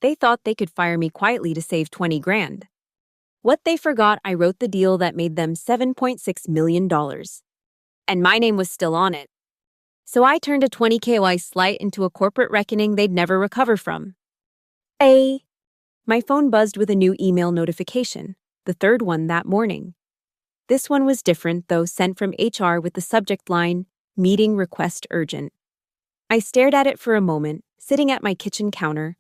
They thought they could fire me quietly to save 20 grand. What they forgot, I wrote the deal that made them $7.6 million. And my name was still on it. So I turned a 20K slight into a corporate reckoning they'd never recover from. My phone buzzed with a new email notification, the third one that morning. This one was different, though, sent from HR with the subject line, "Meeting request urgent." I stared at it for a moment, sitting at my kitchen counter,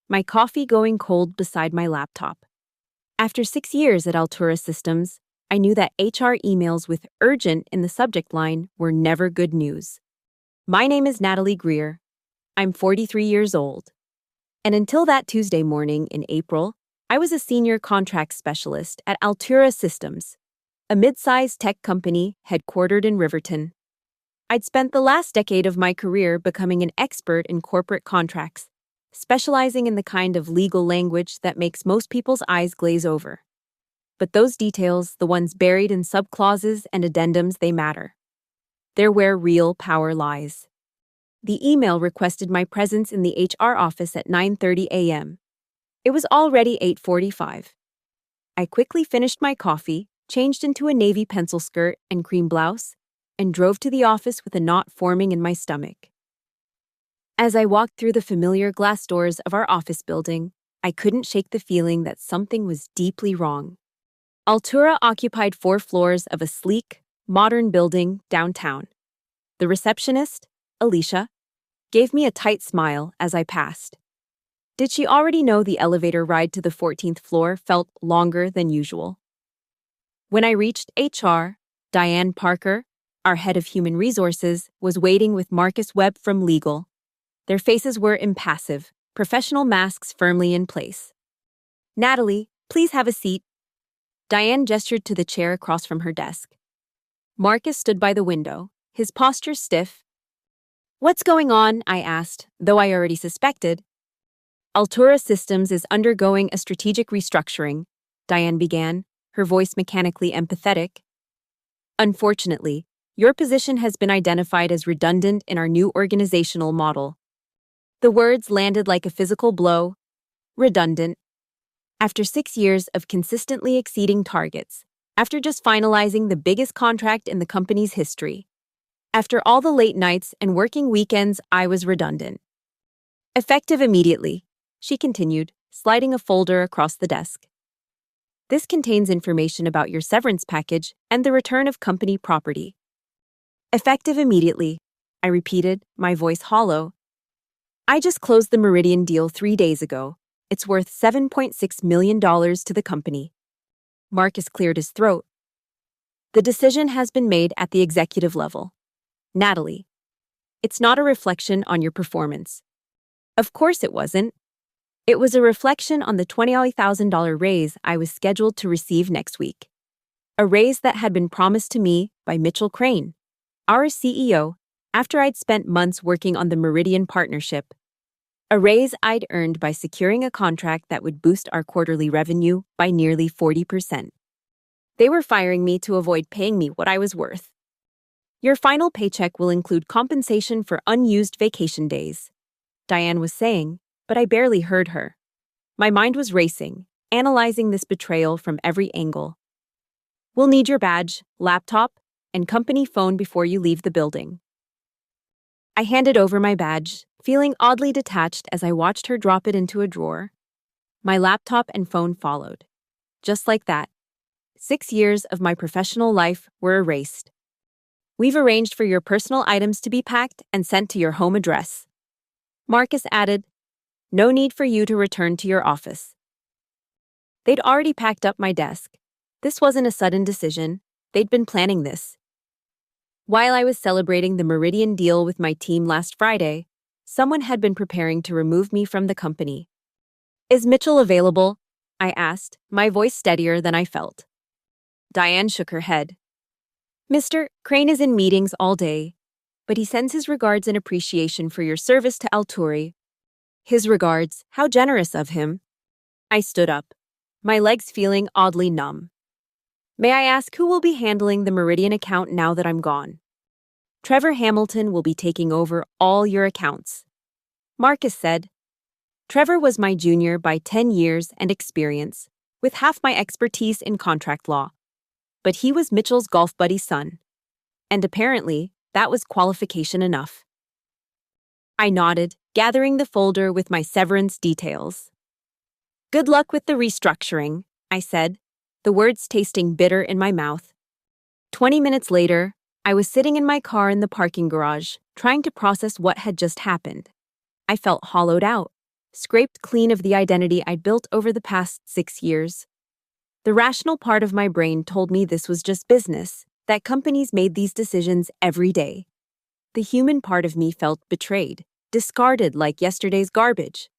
my coffee going cold beside my laptop. After 6 years at Altura Systems, I knew that HR emails with urgent in the subject line were never good news. My name is Natalie Greer. I'm 43 years old. And until that Tuesday morning in April, I was a senior contract specialist at Altura Systems, a mid-sized tech company headquartered in Riverton. I'd spent the last decade of my career becoming an expert in corporate contracts, specializing in the kind of legal language that makes most people's eyes glaze over. But those details, the ones buried in subclauses and addendums, they matter. They're where real power lies. The email requested my presence in the HR office at 9:30 a.m. It was already 8:45. I quickly finished my coffee, changed into a navy pencil skirt and cream blouse, and drove to the office with a knot forming in my stomach. As I walked through the familiar glass doors of our office building, I couldn't shake the feeling that something was deeply wrong. Altura occupied 4 floors of a sleek, modern building downtown. The receptionist, Alicia, gave me a tight smile as I passed. Did she already know the elevator ride to the 14th floor felt longer than usual? When I reached HR, Diane Parker, our head of human resources, was waiting with Marcus Webb from legal. Their faces were impassive, professional masks firmly in place. "Natalie, please have a seat." Diane gestured to the chair across from her desk. Marcus stood by the window, his posture stiff. "What's going on?" I asked, though I already suspected. "Altura Systems is undergoing a strategic restructuring," Diane began, her voice mechanically empathetic. "Unfortunately, your position has been identified as redundant in our new organizational model." The words landed like a physical blow. Redundant. After 6 years of consistently exceeding targets, after just finalizing the biggest contract in the company's history, after all the late nights and working weekends, I was redundant. "Effective immediately," she continued, sliding a folder across the desk. "This contains information about your severance package and the return of company property." "Effective immediately," I repeated, my voice hollow. "I just closed the Meridian deal 3 days ago. It's worth $7.6 million to the company." Marcus cleared his throat. "The decision has been made at the executive level. Natalie, it's not a reflection on your performance." Of course it wasn't. It was a reflection on the $20,000 raise I was scheduled to receive next week. A raise that had been promised to me by Mitchell Crane, our CEO, after I'd spent months working on the Meridian partnership. A raise I'd earned by securing a contract that would boost our quarterly revenue by nearly 40%. They were firing me to avoid paying me what I was worth. "Your final paycheck will include compensation for unused vacation days," Diane was saying, but I barely heard her. My mind was racing, analyzing this betrayal from every angle. "We'll need your badge, laptop, and company phone before you leave the building." I handed over my badge, feeling oddly detached as I watched her drop it into a drawer. My laptop and phone followed. Just like that, 6 years of my professional life were erased. "We've arranged for your personal items to be packed and sent to your home address." Marcus added, "No need for you to return to your office." They'd already packed up my desk. This wasn't a sudden decision. They'd been planning this. While I was celebrating the Meridian deal with my team last Friday, someone had been preparing to remove me from the company. "Is Mitchell available?" I asked, my voice steadier than I felt. Diane shook her head. "Mr. Crane is in meetings all day, but he sends his regards and appreciation for your service to Altura." "His regards, how generous of him." I stood up, my legs feeling oddly numb. "May I ask who will be handling the Meridian account now that I'm gone?" "Trevor Hamilton will be taking over all your accounts," Marcus said. Trevor was my junior by 10 years and experience, with half my expertise in contract law. But he was Mitchell's golf buddy's son. And apparently, that was qualification enough. I nodded, gathering the folder with my severance details. Good luck with the restructuring, I said, the words tasting bitter in my mouth. 20 minutes later, I was sitting in my car in the parking garage, trying to process what had just happened. I felt hollowed out, scraped clean of the identity I'd built over the past 6 years. The rational part of my brain told me this was just business, that companies made these decisions every day. The human part of me felt betrayed, discarded like yesterday's garbage.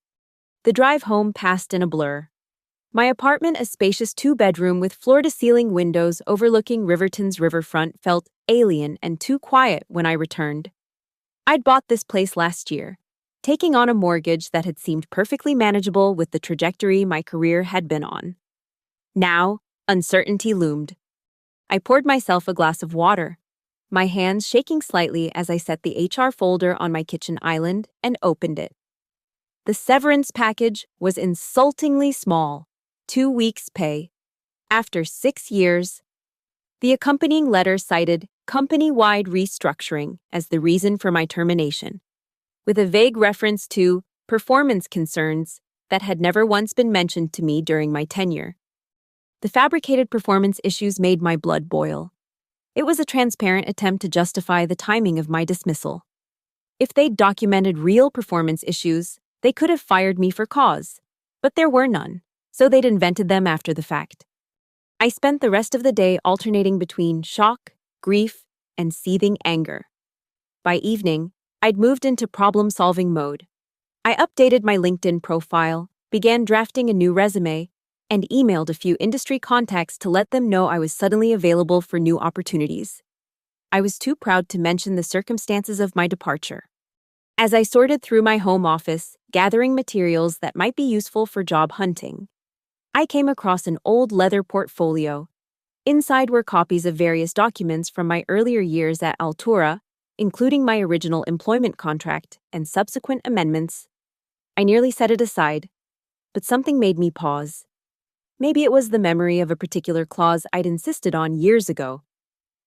The drive home passed in a blur. My apartment, a spacious 2-bedroom with floor-to-ceiling windows overlooking Riverton's riverfront, felt alien and too quiet when I returned. I'd bought this place last year, taking on a mortgage that had seemed perfectly manageable with the trajectory my career had been on. Now, uncertainty loomed. I poured myself a glass of water, my hands shaking slightly as I set the HR folder on my kitchen island and opened it. The severance package was insultingly small, 2 weeks' pay. After 6 years, the accompanying letter cited company-wide restructuring as the reason for my termination, with a vague reference to performance concerns that had never once been mentioned to me during my tenure. The fabricated performance issues made my blood boil. It was a transparent attempt to justify the timing of my dismissal. If they'd documented real performance issues, they could have fired me for cause, but there were none, so they'd invented them after the fact. I spent the rest of the day alternating between shock, grief, and seething anger. By evening, I'd moved into problem-solving mode. I updated my LinkedIn profile, began drafting a new resume, and emailed a few industry contacts to let them know I was suddenly available for new opportunities. I was too proud to mention the circumstances of my departure. As I sorted through my home office, gathering materials that might be useful for job hunting, I came across an old leather portfolio. Inside were copies of various documents from my earlier years at Altura, including my original employment contract and subsequent amendments. I nearly set it aside, but something made me pause. Maybe it was the memory of a particular clause I'd insisted on years ago,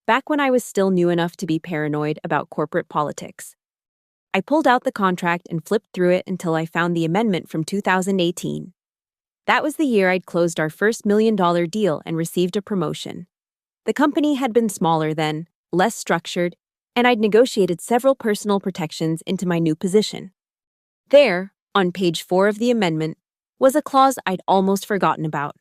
back when I was still new enough to be paranoid about corporate politics. I pulled out the contract and flipped through it until I found the amendment from 2018. That was the year I'd closed our first $1 million deal and received a promotion. The company had been smaller then, less structured, and I'd negotiated several personal protections into my new position. There, on page 4 of the amendment, was a clause I'd almost forgotten about.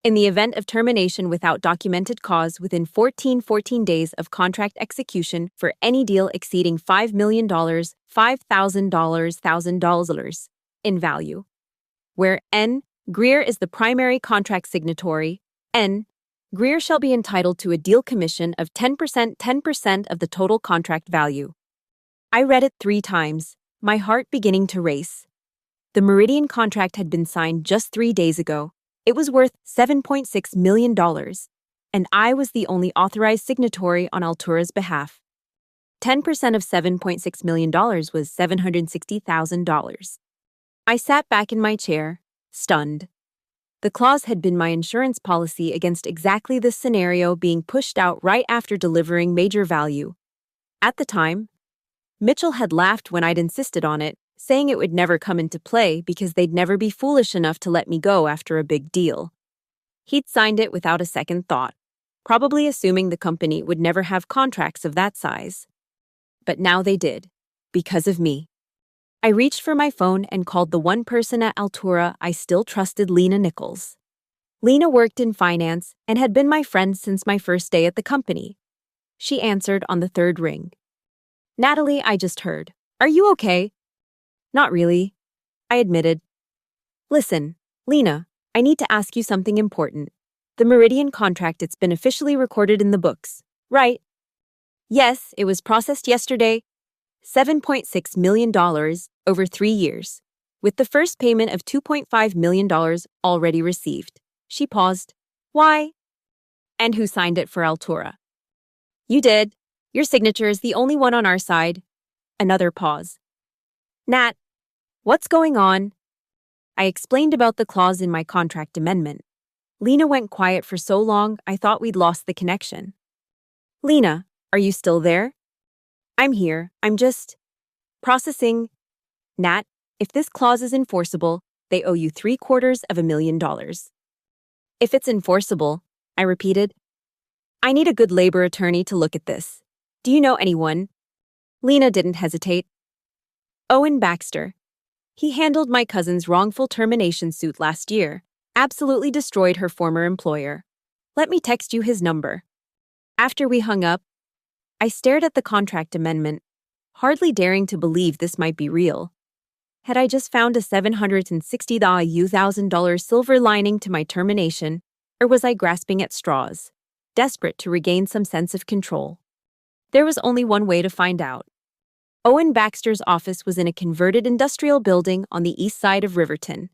In the event of termination without documented cause within 14 days of contract execution for any deal exceeding $5 million, $1,000 in value, where N. Greer is the primary contract signatory, N. Greer shall be entitled to a deal commission of 10% of the total contract value. I read it 3 times, my heart beginning to race. The Meridian contract had been signed just 3 days ago. It was worth $7.6 million, and I was the only authorized signatory on Altura's behalf. 10% of $7.6 million was $760,000. I sat back in my chair, stunned. The clause had been my insurance policy against exactly this scenario being pushed out right after delivering major value. At the time, Mitchell had laughed when I'd insisted on it, saying it would never come into play because they'd never be foolish enough to let me go after a big deal. He'd signed it without a second thought, probably assuming the company would never have contracts of that size. But now they did, because of me. I reached for my phone and called the one person at Altura I still trusted, Lena Nichols. Lena worked in finance and had been my friend since my first day at the company. She answered on the 3rd ring. "Natalie, I just heard. Are you okay?" "Not really," I admitted. "Listen, Lena, I need to ask you something important. The Meridian contract, it's been officially recorded in the books, right?" "Yes, it was processed yesterday. $7.6 million over 3 years, with the first payment of $2.5 million already received." She paused. "Why?" "And who signed it for Altura?" "You did. Your signature is the only one on our side." Another pause. "Nat, what's going on? I explained about the clause in my contract amendment. Lena went quiet for so long I thought we'd lost the connection. Lena, are you still there? I'm here. I'm just processing. Nat, if this clause is enforceable, they owe you $750,000. If it's enforceable, I repeated. I need a good labor attorney to look at this. Do you know anyone? Lena didn't hesitate. Owen Baxter. He handled my cousin's wrongful termination suit last year, absolutely destroyed her former employer. Let me text you his number. After we hung up, I stared at the contract amendment, hardly daring to believe this might be real. Had I just found a $760,000 silver lining to my termination, or was I grasping at straws, desperate to regain some sense of control? There was only one way to find out. Owen Baxter's office was in a converted industrial building on the east side of Riverton.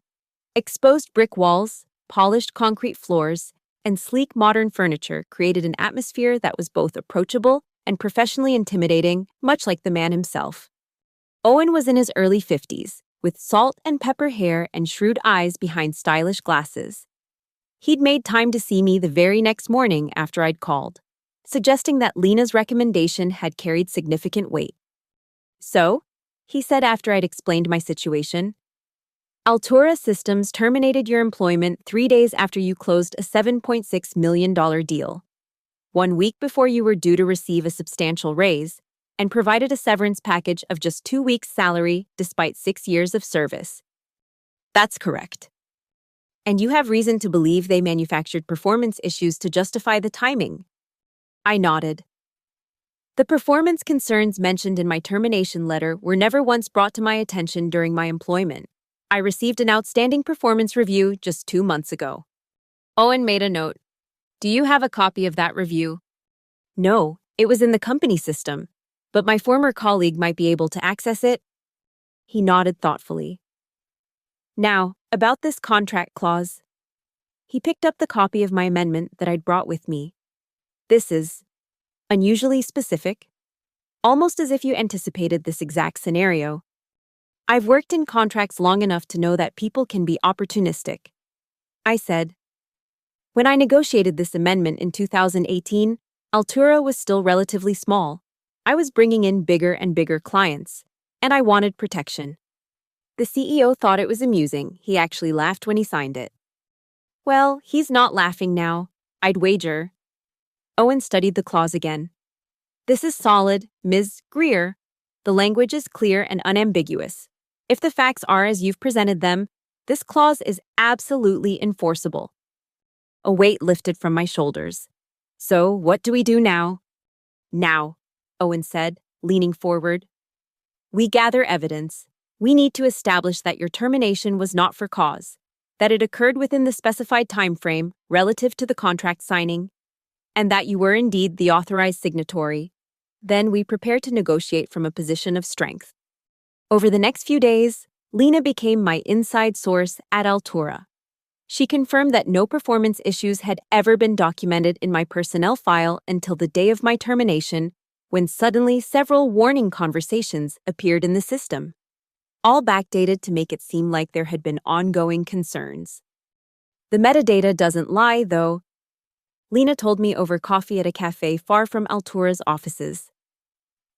Exposed brick walls, polished concrete floors, and sleek modern furniture created an atmosphere that was both approachable and professionally intimidating, much like the man himself. Owen was in his early 50s, with salt and pepper hair and shrewd eyes behind stylish glasses. He'd made time to see me the very next morning after I'd called, suggesting that Lena's recommendation had carried significant weight. So, he said after I'd explained my situation, Altura Systems terminated your employment 3 days after you closed a $7.6 million deal, 1 week before you were due to receive a substantial raise, and provided a severance package of just 2 weeks' salary despite 6 years of service. That's correct. And you have reason to believe they manufactured performance issues to justify the timing. I nodded. The performance concerns mentioned in my termination letter were never once brought to my attention during my employment. I received an outstanding performance review just 2 months ago. Owen made a note. Do you have a copy of that review? No, it was in the company system, but my former colleague might be able to access it. He nodded thoughtfully. Now, about this contract clause. He picked up the copy of my amendment that I'd brought with me. This is unusually specific, almost as if you anticipated this exact scenario. I've worked in contracts long enough to know that people can be opportunistic. I said, when I negotiated this amendment in 2018, Altura was still relatively small. I was bringing in bigger and bigger clients, and I wanted protection. The CEO thought it was amusing. He actually laughed when he signed it. Well, he's not laughing now, I'd wager. Owen studied the clause again. This is solid, Ms. Greer. The language is clear and unambiguous. If the facts are as you've presented them, this clause is absolutely enforceable. A weight lifted from my shoulders. So, what do we do now? Now, Owen said, leaning forward. We gather evidence. We need to establish that your termination was not for cause, that it occurred within the specified time frame relative to the contract signing, and that you were indeed the authorized signatory. Then we prepare to negotiate from a position of strength. Over the next few days, Lena became my inside source at Altura. She confirmed that no performance issues had ever been documented in my personnel file until the day of my termination, when suddenly several warning conversations appeared in the system, all backdated to make it seem like there had been ongoing concerns. The metadata doesn't lie, though. Lena told me over coffee at a cafe far from Altura's offices.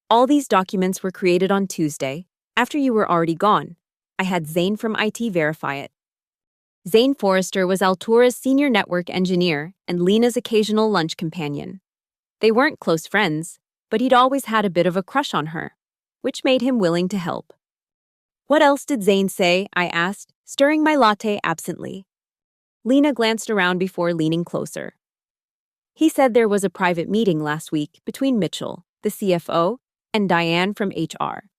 All these documents were created on Tuesday, after you were already gone. I had Zane from IT verify it. Zane Forrester was Altura's senior network engineer and Lena's occasional lunch companion. They weren't close friends, but he'd always had a bit of a crush on her, which made him willing to help. What else did Zane say? I asked, stirring my latte absently. Lena glanced around before leaning closer. He said there was a private meeting last week between Mitchell, the CFO, and Diane from HR.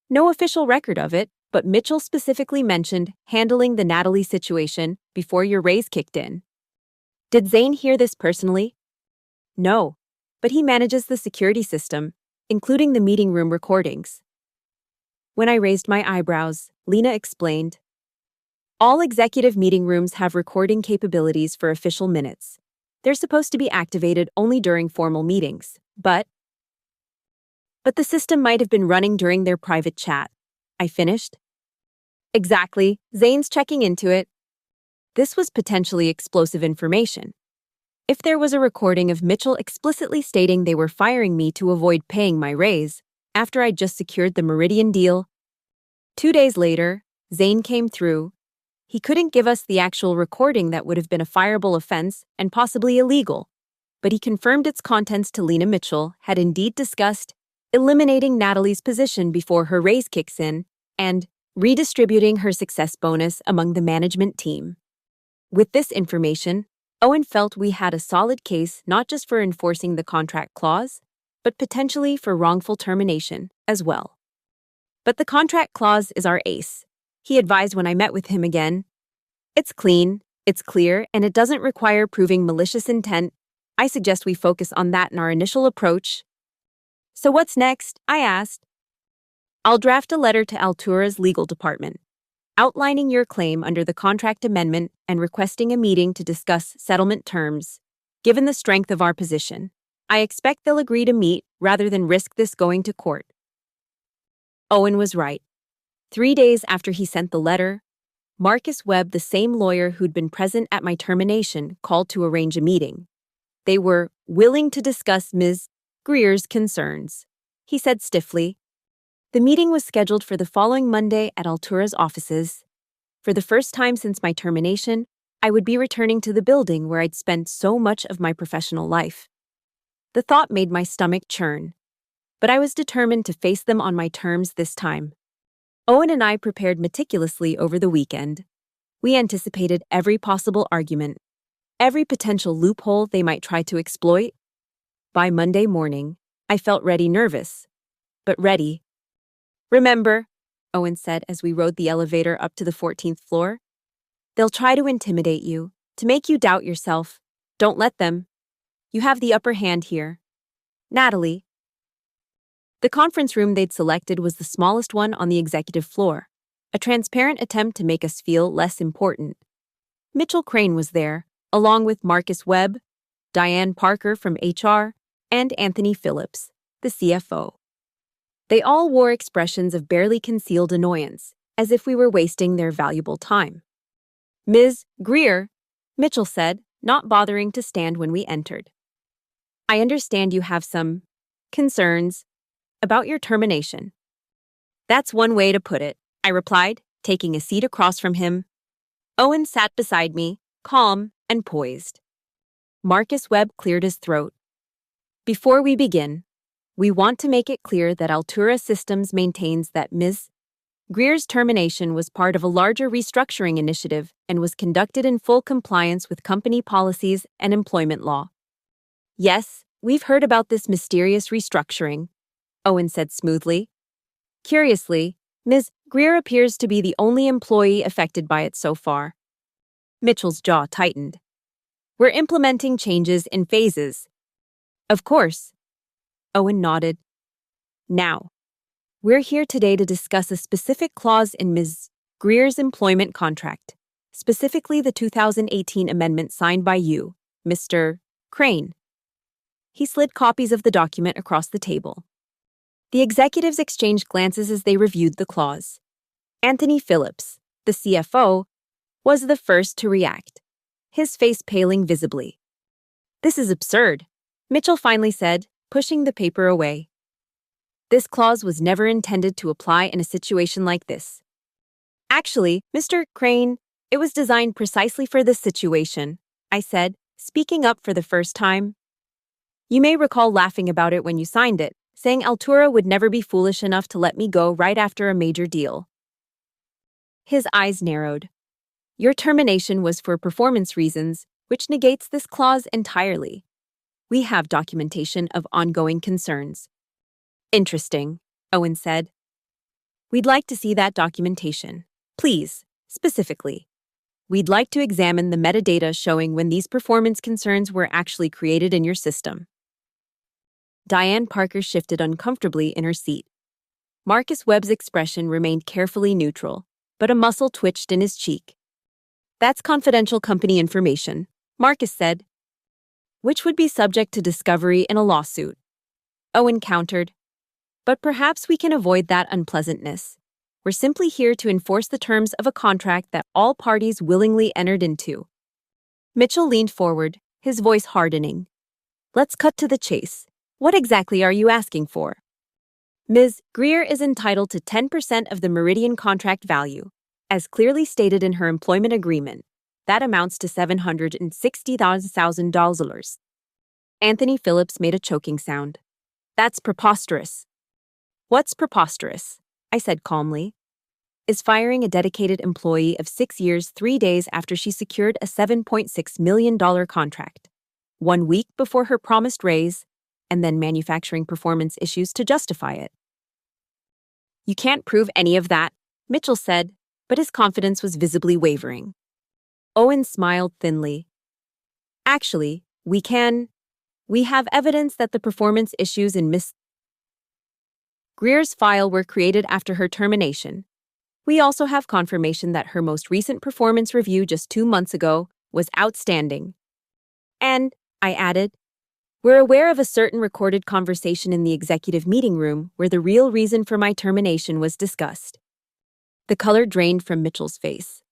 No official record of it, but Mitchell specifically mentioned handling the Natalie situation before your raise kicked in. Did Zane hear this personally? No, but he manages the security system, including the meeting room recordings. When I raised my eyebrows, Lena explained, all executive meeting rooms have recording capabilities for official minutes. They're supposed to be activated only during formal meetings, but the system might have been running during their private chat. I finished. Exactly. Zane's checking into it. This was potentially explosive information. If there was a recording of Mitchell explicitly stating they were firing me to avoid paying my raise after I'd just secured the Meridian deal, 2 days later, Zane came through. He couldn't give us the actual recording that would have been a fireable offense and possibly illegal, but he confirmed its contents to Lena Mitchell had indeed discussed eliminating Natalie's position before her raise kicks in and redistributing her success bonus among the management team. With this information, Owen felt we had a solid case not just for enforcing the contract clause, but potentially for wrongful termination as well. But the contract clause is our ace, he advised when I met with him again. It's clean, it's clear, and it doesn't require proving malicious intent. I suggest we focus on that in our initial approach. So what's next? I asked. I'll draft a letter to Altura's legal department, outlining your claim under the contract amendment and requesting a meeting to discuss settlement terms. Given the strength of our position, I expect they'll agree to meet rather than risk this going to court. Owen was right. 3 days after he sent the letter, Marcus Webb, the same lawyer who'd been present at my termination, called to arrange a meeting. They were willing to discuss Ms. Greer's concerns, he said stiffly. The meeting was scheduled for the following Monday at Altura's offices. For the first time since my termination, I would be returning to the building where I'd spent so much of my professional life. The thought made my stomach churn, but I was determined to face them on my terms this time. Owen and I prepared meticulously over the weekend. We anticipated every possible argument, every potential loophole they might try to exploit. By Monday morning, I felt nervous, but ready. Remember, Owen said as we rode the elevator up to the 14th floor, they'll try to intimidate you, to make you doubt yourself. Don't let them. You have the upper hand here. Natalie. The conference room they'd selected was the smallest one on the executive floor, a transparent attempt to make us feel less important. Mitchell Crane was there, along with Marcus Webb, Diane Parker from HR, and Anthony Phillips, the CFO. They all wore expressions of barely concealed annoyance, as if we were wasting their valuable time. Ms. Greer, Mitchell said, not bothering to stand when we entered. I understand you have some concerns about your termination. That's one way to put it, I replied, taking a seat across from him. Owen sat beside me, calm and poised. Marcus Webb cleared his throat. Before we begin, we want to make it clear that Altura Systems maintains that Ms. Greer's termination was part of a larger restructuring initiative and was conducted in full compliance with company policies and employment law. Yes, we've heard about this mysterious restructuring, Owen said smoothly. Curiously, Ms. Greer appears to be the only employee affected by it so far. Mitchell's jaw tightened. We're implementing changes in phases. Of course. Owen nodded. Now, we're here today to discuss a specific clause in Ms. Greer's employment contract, specifically the 2018 amendment signed by you, Mr. Crane. He slid copies of the document across the table. The executives exchanged glances as they reviewed the clause. Anthony Phillips, the CFO, was the first to react, his face paling visibly. This is absurd, Mitchell finally said, pushing the paper away. This clause was never intended to apply in a situation like this. Actually, Mr. Crane, it was designed precisely for this situation, I said, speaking up for the first time. You may recall laughing about it when you signed it, saying Altura would never be foolish enough to let me go right after a major deal. His eyes narrowed. Your termination was for performance reasons, which negates this clause entirely. We have documentation of ongoing concerns. Interesting, Owen said. We'd like to see that documentation. Please, specifically. We'd like to examine the metadata showing when these performance concerns were actually created in your system. Diane Parker shifted uncomfortably in her seat. Marcus Webb's expression remained carefully neutral, but a muscle twitched in his cheek. That's confidential company information, Marcus said, which would be subject to discovery in a lawsuit. Owen countered. But perhaps we can avoid that unpleasantness. We're simply here to enforce the terms of a contract that all parties willingly entered into. Mitchell leaned forward, his voice hardening. Let's cut to the chase. What exactly are you asking for? Ms. Greer is entitled to 10% of the Meridian contract value, as clearly stated in her employment agreement. That amounts to $760,000. Anthony Phillips made a choking sound. That's preposterous. What's preposterous? I said calmly. Is firing a dedicated employee of 6 years 3 days after she secured a $7.6 million contract, 1 week before her promised raise, and then manufacturing performance issues to justify it. You can't prove any of that, Mitchell said, but his confidence was visibly wavering. Owen smiled thinly. Actually, we can. We have evidence that the performance issues in Miss Greer's file were created after her termination. We also have confirmation that her most recent performance review just 2 months ago was outstanding. And, I added, we're aware of a certain recorded conversation in the executive meeting room where the real reason for my termination was discussed. The color drained from Mitchell's face.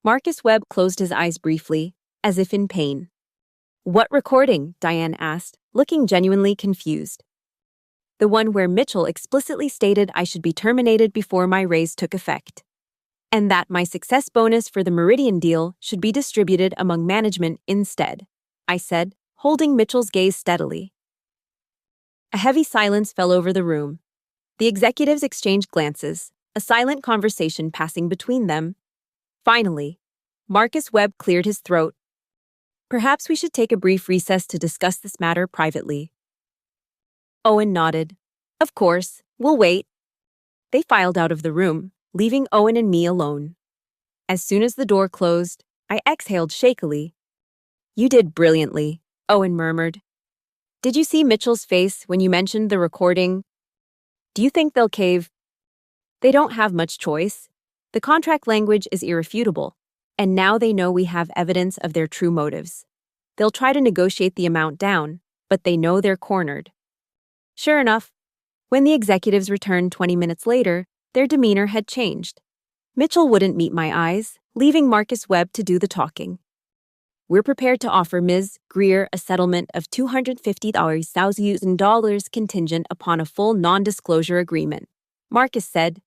Marcus Webb closed his eyes briefly, as if in pain. What recording? Diane asked, looking genuinely confused. The one where Mitchell explicitly stated I should be terminated before my raise took effect, and that my success bonus for the Meridian deal should be distributed among management instead, I said, holding Mitchell's gaze steadily. A heavy silence fell over the room. The executives exchanged glances, a silent conversation passing between them. Finally, Marcus Webb cleared his throat. Perhaps we should take a brief recess to discuss this matter privately. Owen nodded. Of course, we'll wait. They filed out of the room, leaving Owen and me alone. As soon as the door closed, I exhaled shakily. You did brilliantly, Owen murmured. Did you see Mitchell's face when you mentioned the recording? Do you think they'll cave? They don't have much choice. The contract language is irrefutable, and now they know we have evidence of their true motives. They'll try to negotiate the amount down, but they know they're cornered. Sure enough, when the executives returned 20 minutes later, their demeanor had changed. Mitchell wouldn't meet my eyes, leaving Marcus Webb to do the talking. We're prepared to offer Ms. Greer a settlement of $250,000 contingent upon a full non-disclosure agreement, Marcus said.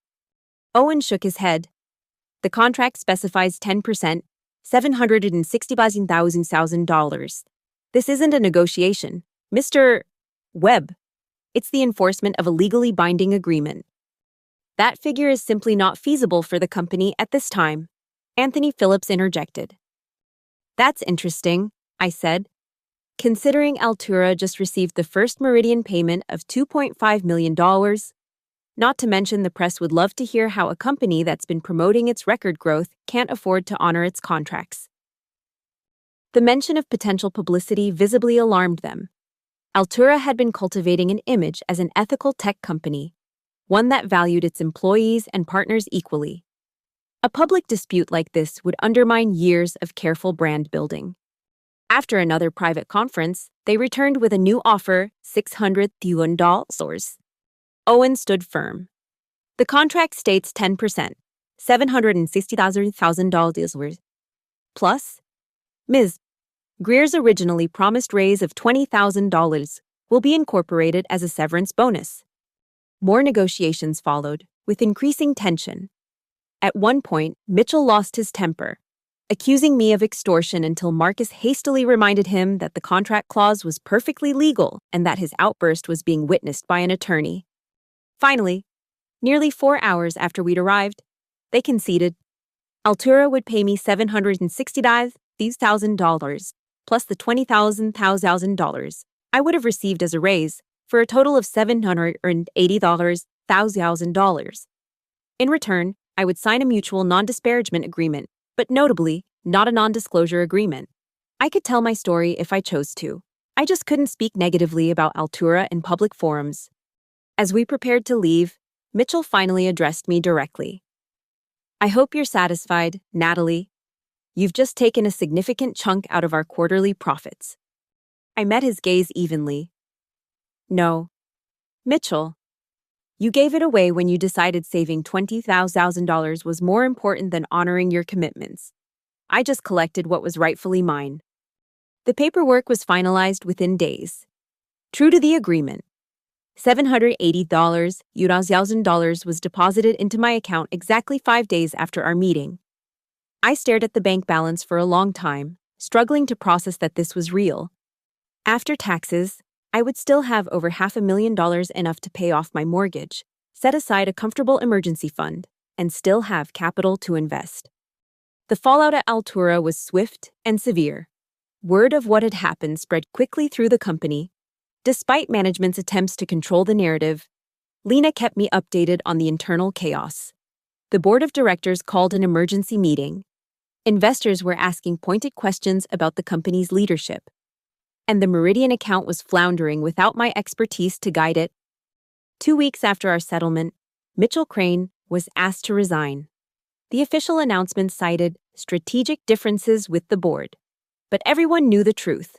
Owen shook his head. The contract specifies 10%, $760,000. This isn't a negotiation, Mr. Webb. It's the enforcement of a legally binding agreement. That figure is simply not feasible for the company at this time, Anthony Phillips interjected. That's interesting, I said. Considering Altura just received the first Meridian payment of $2.5 million, not to mention the press would love to hear how a company that's been promoting its record growth can't afford to honor its contracts. The mention of potential publicity visibly alarmed them. Altura had been cultivating an image as an ethical tech company, one that valued its employees and partners equally. A public dispute like this would undermine years of careful brand building. After another private conference, they returned with a new offer, $600,000. Owen stood firm. The contract states 10%, $760,000. Plus, Ms. Greer's originally promised raise of $20,000 will be incorporated as a severance bonus. More negotiations followed, with increasing tension. At one point, Mitchell lost his temper, accusing me of extortion until Marcus hastily reminded him that the contract clause was perfectly legal and that his outburst was being witnessed by an attorney. Finally, nearly 4 hours after we'd arrived, they conceded. Altura would pay me $760,000 plus the $20,000 I would have received as a raise, for a total of $780,000. In return, I would sign a mutual non-disparagement agreement, but notably, not a non-disclosure agreement. I could tell my story if I chose to. I just couldn't speak negatively about Altura in public forums. As we prepared to leave, Mitchell finally addressed me directly. I hope you're satisfied, Natalie. You've just taken a significant chunk out of our quarterly profits. I met his gaze evenly. No. Mitchell, You gave it away when you decided saving $20,000 was more important than honoring your commitments. I just collected what was rightfully mine. The paperwork was finalized within days. True to the agreement, $780 was deposited into my account exactly 5 days after our meeting. I stared at the bank balance for a long time, struggling to process that this was real. After taxes, I would still have over $500,000 enough to pay off my mortgage, set aside a comfortable emergency fund, and still have capital to invest. The fallout at Altura was swift and severe. Word of what had happened spread quickly through the company. Despite management's attempts to control the narrative, Lena kept me updated on the internal chaos. The board of directors called an emergency meeting. Investors were asking pointed questions about the company's leadership. And the Meridian account was floundering without my expertise to guide it. 2 weeks after our settlement, Mitchell Crane was asked to resign. The official announcement cited strategic differences with the board. But everyone knew the truth.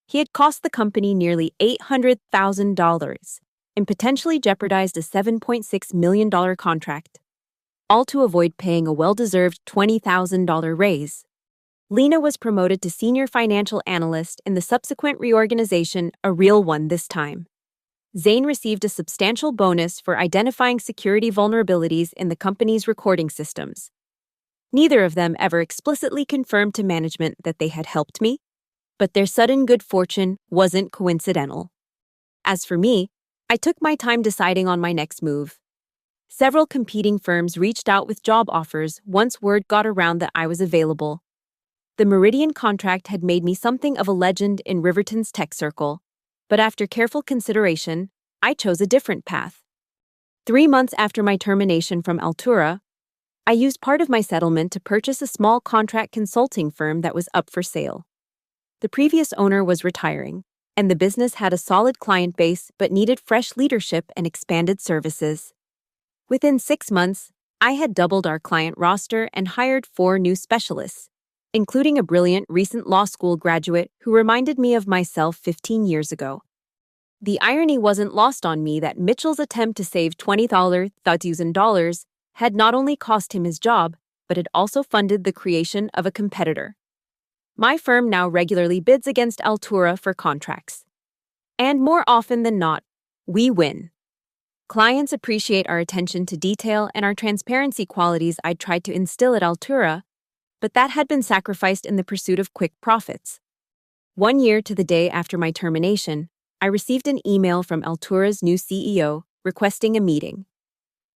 He had cost the company nearly $800,000 and potentially jeopardized a $7.6 million contract, all to avoid paying a well-deserved $20,000 raise. Lena was promoted to senior financial analyst in the subsequent reorganization, a real one this time. Zane received a substantial bonus for identifying security vulnerabilities in the company's recording systems. Neither of them ever explicitly confirmed to management that they had helped me, but their sudden good fortune wasn't coincidental. As for me, I took my time deciding on my next move. Several competing firms reached out with job offers once word got around that I was available. The Meridian contract had made me something of a legend in Riverton's tech circle, but after careful consideration, I chose a different path. 3 months after my termination from Altura, I used part of my settlement to purchase a small contract consulting firm that was up for sale. The previous owner was retiring, and the business had a solid client base but needed fresh leadership and expanded services. Within 6 months, I had doubled our client roster and hired 4 new specialists, including a brilliant recent law school graduate who reminded me of myself 15 years ago. The irony wasn't lost on me that Mitchell's attempt to save $20,000 had not only cost him his job, but had also funded the creation of a competitor. My firm now regularly bids against Altura for contracts. And more often than not, we win. Clients appreciate our attention to detail and our transparency qualities I'd tried to instill at Altura, but that had been sacrificed in the pursuit of quick profits. 1 year to the day after my termination, I received an email from Altura's new CEO requesting a meeting.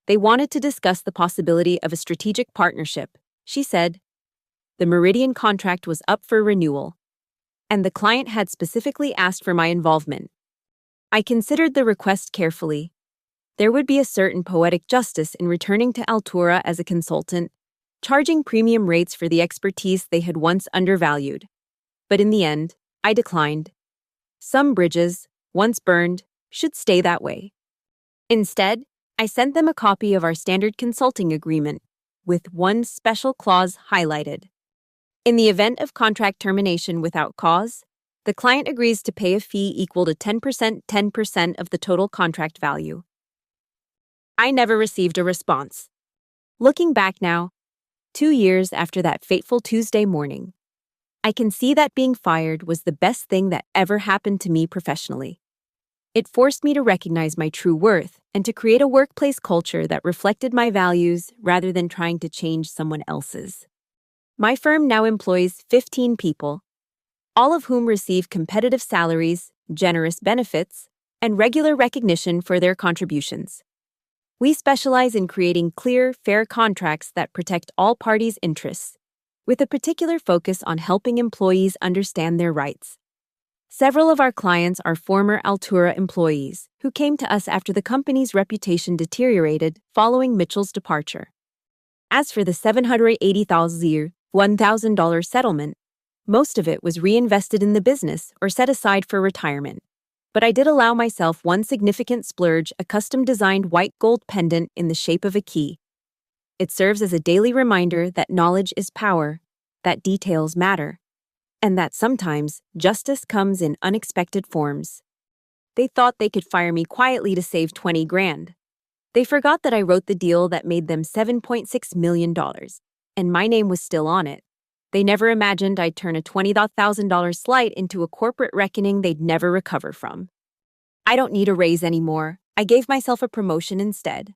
They wanted to discuss the possibility of a strategic partnership. She said, the Meridian contract was up for renewal, and the client had specifically asked for my involvement. I considered the request carefully. There would be a certain poetic justice in returning to Altura as a consultant, charging premium rates for the expertise they had once undervalued. But in the end, I declined. Some bridges, once burned, should stay that way. Instead, I sent them a copy of our standard consulting agreement, with one special clause highlighted. In the event of contract termination without cause, the client agrees to pay a fee equal to 10% of the total contract value. I never received a response. Looking back now, 2 years after that fateful Tuesday morning, I can see that being fired was the best thing that ever happened to me professionally. It forced me to recognize my true worth and to create a workplace culture that reflected my values rather than trying to change someone else's. My firm now employs 15 people, all of whom receive competitive salaries, generous benefits, and regular recognition for their contributions. We specialize in creating clear, fair contracts that protect all parties' interests, with a particular focus on helping employees understand their rights. Several of our clients are former Altura employees who came to us after the company's reputation deteriorated following Mitchell's departure. As for the $780,000 settlement, most of it was reinvested in the business or set aside for retirement. But I did allow myself one significant splurge, a custom-designed white gold pendant in the shape of a key. It serves as a daily reminder that knowledge is power, that details matter, and that sometimes justice comes in unexpected forms. They thought they could fire me quietly to save $20,000. They forgot that I wrote the deal that made them $7.6 million, and my name was still on it. They never imagined I'd turn a $20,000 slight into a corporate reckoning they'd never recover from. I don't need a raise anymore. I gave myself a promotion instead.